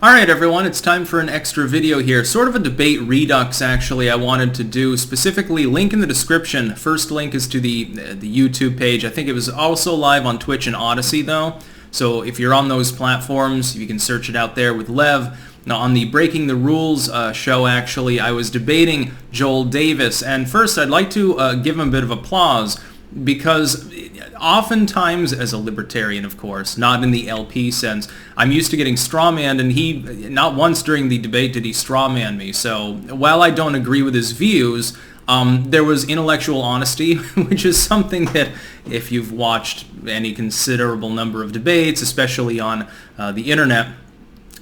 Alright everyone, it's time for an extra video here. Sort of a debate redux actually I wanted to do. Specifically, link in the description. First link is to the YouTube page. I think it was also live on Twitch and Odyssey though. So if you're on those platforms, you can search it out there with Lev. Now on the Breaking the Rules show actually, I was debating Joel Davis. And first I'd like to give him a bit of applause, because oftentimes, as a libertarian of course, not in the LP sense, I'm used to getting strawmanned, and he, not once during the debate did he strawman me. So while I don't agree with his views, there was intellectual honesty, which is something that if you've watched any considerable number of debates, especially on the internet,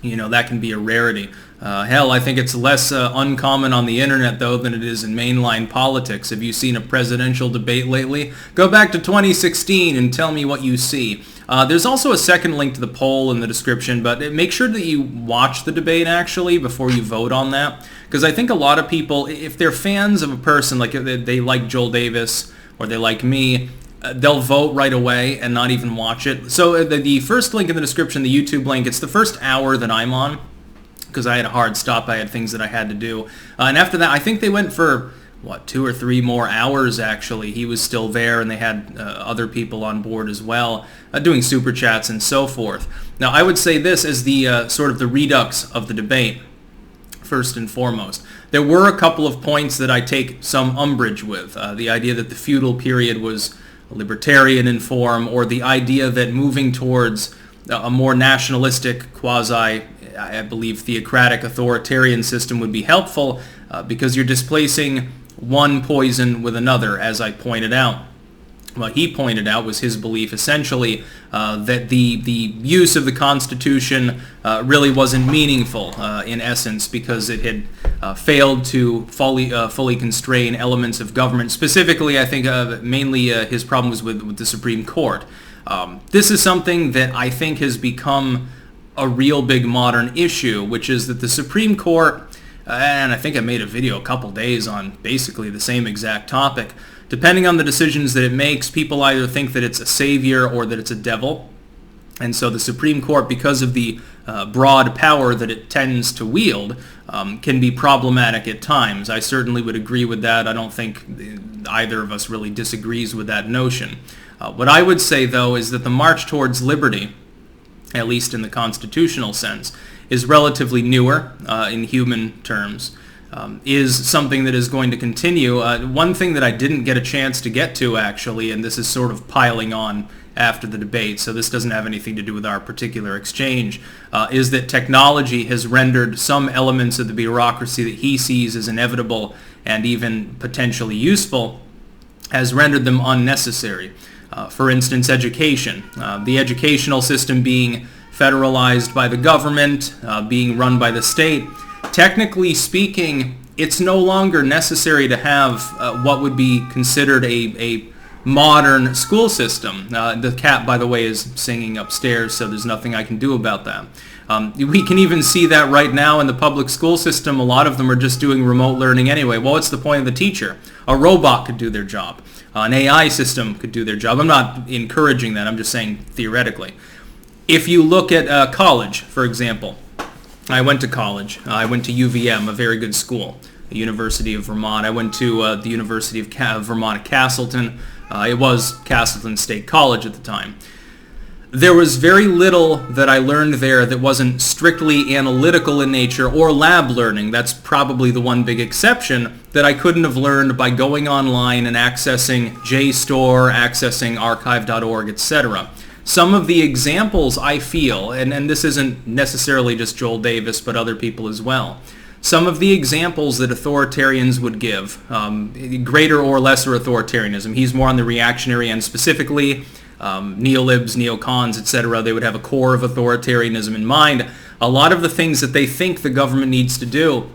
you know, that can be a rarity. Hell, I think it's less uncommon on the internet, though, than it is in mainline politics. Have you seen a presidential debate lately? Go back to 2016 and tell me what you see. There's also a second link to the poll in the description, but make sure that you watch the debate, actually, before you vote on that. Because I think a lot of people, if they're fans of a person, like they like Joel Davis, or they like me, they'll vote right away and not even watch it. So the first link in the description, the YouTube link, it's the first hour that I'm on, because I had a hard stop. I had things that I had to do. And after that, I think they went for, what, 2 or 3 more hours, actually. He was still there, and they had other people on board as well, doing super chats and so forth. Now, I would say this as the sort of the redux of the debate, first and foremost. There were a couple of points that I take some umbrage with. The idea that the feudal period was libertarian in form, or the idea that moving towards a more nationalistic, quasi, I believe, theocratic authoritarian system would be helpful because you're displacing one poison with another, as I pointed out. What he pointed out was his belief, essentially, that the use of the Constitution really wasn't meaningful in essence, because it had failed to fully constrain elements of government. Specifically, I think mainly his problem was with the Supreme Court. This is something that I think has become a real big modern issue, which is that the Supreme Court, and I think I made a video a couple days on basically the same exact topic, depending on the decisions that it makes, people either think that it's a savior or that it's a devil. And so the Supreme Court, because of the broad power that it tends to wield, can be problematic at times. I certainly would agree with that. I don't think either of us really disagrees with that notion. What I would say, though, is that the march towards liberty, at least in the constitutional sense, is relatively newer in human terms, is something that is going to continue. One thing that I didn't get a chance to get to, actually, and this is sort of piling on after the debate, so this doesn't have anything to do with our particular exchange, is that technology has rendered some elements of the bureaucracy that he sees as inevitable and even potentially useful, has rendered them unnecessary. For instance, education. The educational system being federalized by the government, being run by the state. Technically speaking, it's no longer necessary to have what would be considered a modern school system. The cat, by the way, is singing upstairs, so there's nothing I can do about that. We can even see that right now in the public school system. A lot of them are just doing remote learning anyway. Well, what's the point of the teacher? A robot could do their job. An AI system could do their job. I'm not encouraging that. I'm just saying theoretically. If you look at college, for example, I went to college. I went to UVM, a very good school, the University of Vermont. I went to the University of Vermont at Castleton. It was Castleton State College at the time. There was very little that I learned there that wasn't strictly analytical in nature or lab learning. That's probably the one big exception that I couldn't have learned by going online and accessing JSTOR, accessing archive.org, etc. Some of the examples I feel, and this isn't necessarily just Joel Davis, but other people as well, some of the examples that authoritarians would give, greater or lesser authoritarianism, he's more on the reactionary end specifically, neolibs, neocons, etc., they would have a core of authoritarianism in mind. A lot of the things that they think the government needs to do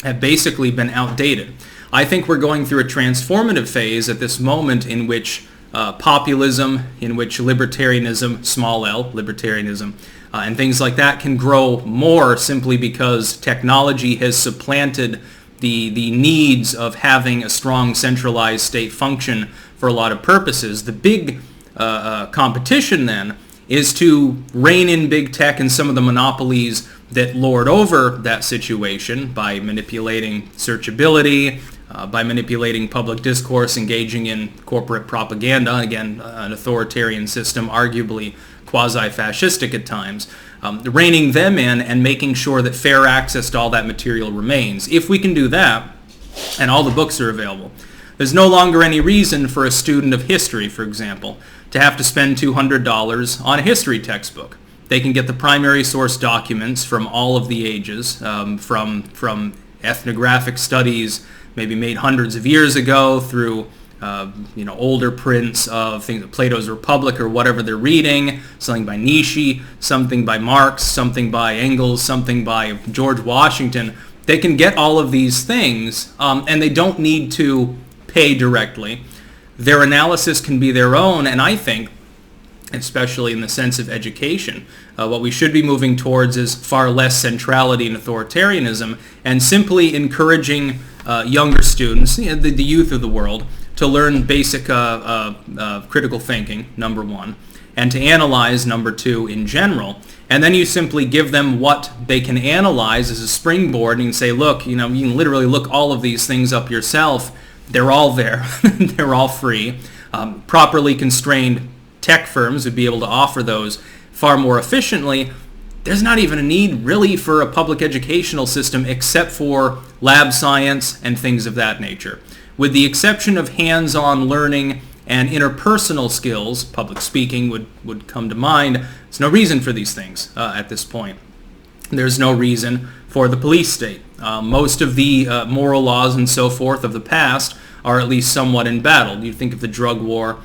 have basically been outdated. I think we're going through a transformative phase at this moment in which populism, in which libertarianism, small l, libertarianism, and things like that can grow more simply because technology has supplanted the needs of having a strong centralized state function for a lot of purposes. The big competition then is to rein in big tech and some of the monopolies that lord over that situation by manipulating searchability, by manipulating public discourse, engaging in corporate propaganda, again, an authoritarian system, arguably quasi-fascistic at times, reining them in and making sure that fair access to all that material remains. If we can do that, and all the books are available, there's no longer any reason for a student of history, for example, to have to spend $200 on a history textbook. They can get the primary source documents from all of the ages, from ethnographic studies maybe made hundreds of years ago through older prints of things like Plato's Republic or whatever they're reading, something by Nietzsche, something by Marx, something by Engels, something by George Washington. They can get all of these things, and they don't need to pay directly. Their analysis can be their own, and I think, especially in the sense of education, what we should be moving towards is far less centrality in authoritarianism and simply encouraging younger students, the youth of the world, to learn basic critical thinking, number one, and to analyze, number two, in general. And then you simply give them what they can analyze as a springboard and say, look, you can literally look all of these things up yourself. They're all there. They're all free. Properly constrained tech firms would be able to offer those far more efficiently. There's not even a need really for a public educational system except for lab science and things of that nature. With the exception of hands-on learning and interpersonal skills, public speaking would come to mind. There's no reason for these things at this point. There's no reason for the police state. Most of the moral laws and so forth of the past are at least somewhat embattled. You think of the drug war.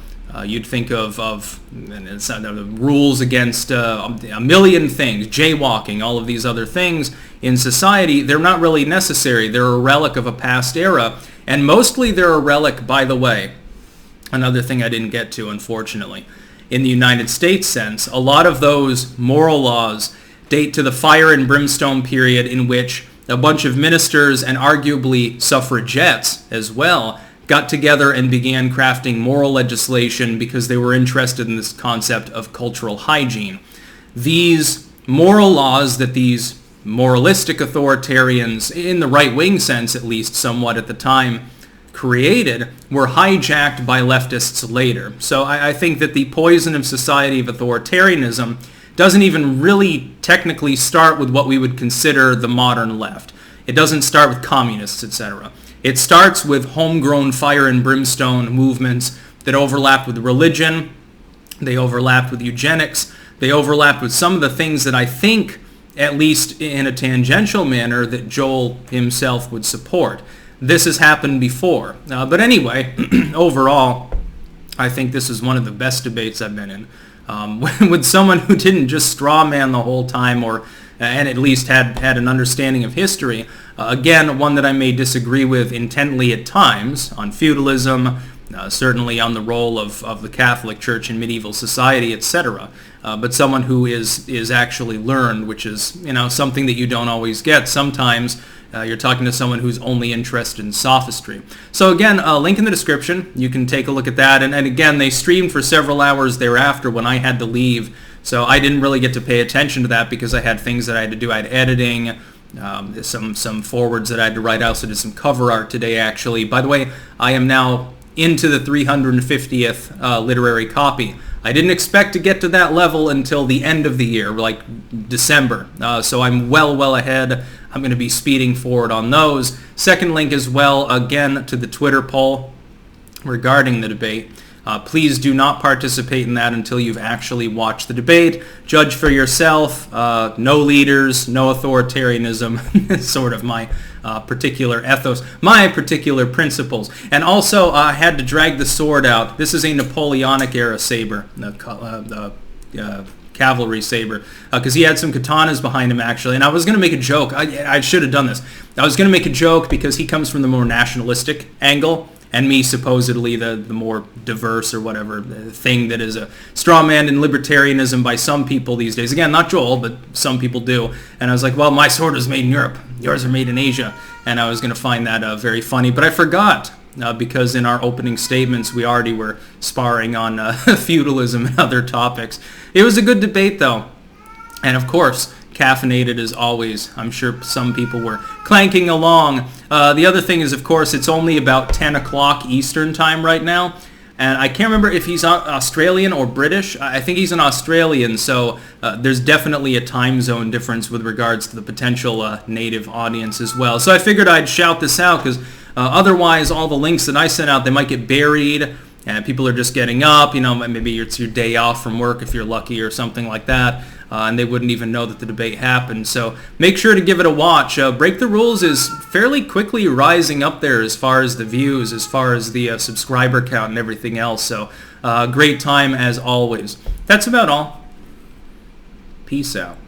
You'd think of the rules against a million things, jaywalking, all of these other things in society. They're not really necessary. They're a relic of a past era. And mostly they're a relic, by the way, another thing I didn't get to, unfortunately. In the United States sense, a lot of those moral laws date to the fire and brimstone period in which a bunch of ministers and arguably suffragettes as well got together and began crafting moral legislation because they were interested in this concept of cultural hygiene. These moral laws that these moralistic authoritarians, in the right-wing sense at least somewhat at the time, created were hijacked by leftists later. So I think that the poison of society of authoritarianism doesn't even really technically start with what we would consider the modern left. It doesn't start with communists, etc. It starts with homegrown fire and brimstone movements that overlap with religion, they overlapped with eugenics, they overlapped with some of the things that I think, at least in a tangential manner, that Joel himself would support. This has happened before. But anyway, overall, I think this is one of the best debates I've been in. With someone who didn't just straw man the whole time and at least had an understanding of history. Again, one that I may disagree with intently at times on feudalism, certainly on the role of the Catholic Church in medieval society, etc. But someone who is actually learned, which is something that you don't always get. Sometimes you're talking to someone who's only interested in sophistry. So again, a link in the description. You can take a look at that. And again, they streamed for several hours thereafter when I had to leave. So I didn't really get to pay attention to that because I had things that I had to do. I had editing, some forwards that I had to write. I also did some cover art today, actually. By the way, I am now into the 350th literary copy. I didn't expect to get to that level until the end of the year, like December. So I'm well ahead. I'm going to be speeding forward on those. Second link as well, again, to the Twitter poll regarding the debate. Please do not participate in that until you've actually watched the debate. Judge for yourself. No leaders, no authoritarianism. Sort of my particular ethos, my particular principles. And also, I had to drag the sword out. This is a Napoleonic era saber, the cavalry saber, because he had some katanas behind him, actually. And I was going to make a joke. I should have done this. I was going to make a joke because he comes from the more nationalistic angle, and me supposedly the more diverse or whatever thing that is a straw man in libertarianism by some people these days. Again, not Joel, but some people do. And I was like, well, my sword was made in Europe. Yours are made in Asia. And I was going to find that very funny. But I forgot because in our opening statements we already were sparring on feudalism and other topics. It was a good debate, though. And of course, caffeinated as always. I'm sure some people were clanking along. The other thing is, of course, it's only about 10 o'clock Eastern time right now. And I can't remember if he's Australian or British. I think he's an Australian, so there's definitely a time zone difference with regards to the potential native audience as well. So I figured I'd shout this out because otherwise all the links that I sent out, they might get buried. And people are just getting up, maybe it's your day off from work if you're lucky or something like that, and they wouldn't even know that the debate happened. So make sure to give it a watch. Break the Rules is fairly quickly rising up there as far as the views, as far as the subscriber count and everything else. So great time as always. That's about all. Peace out.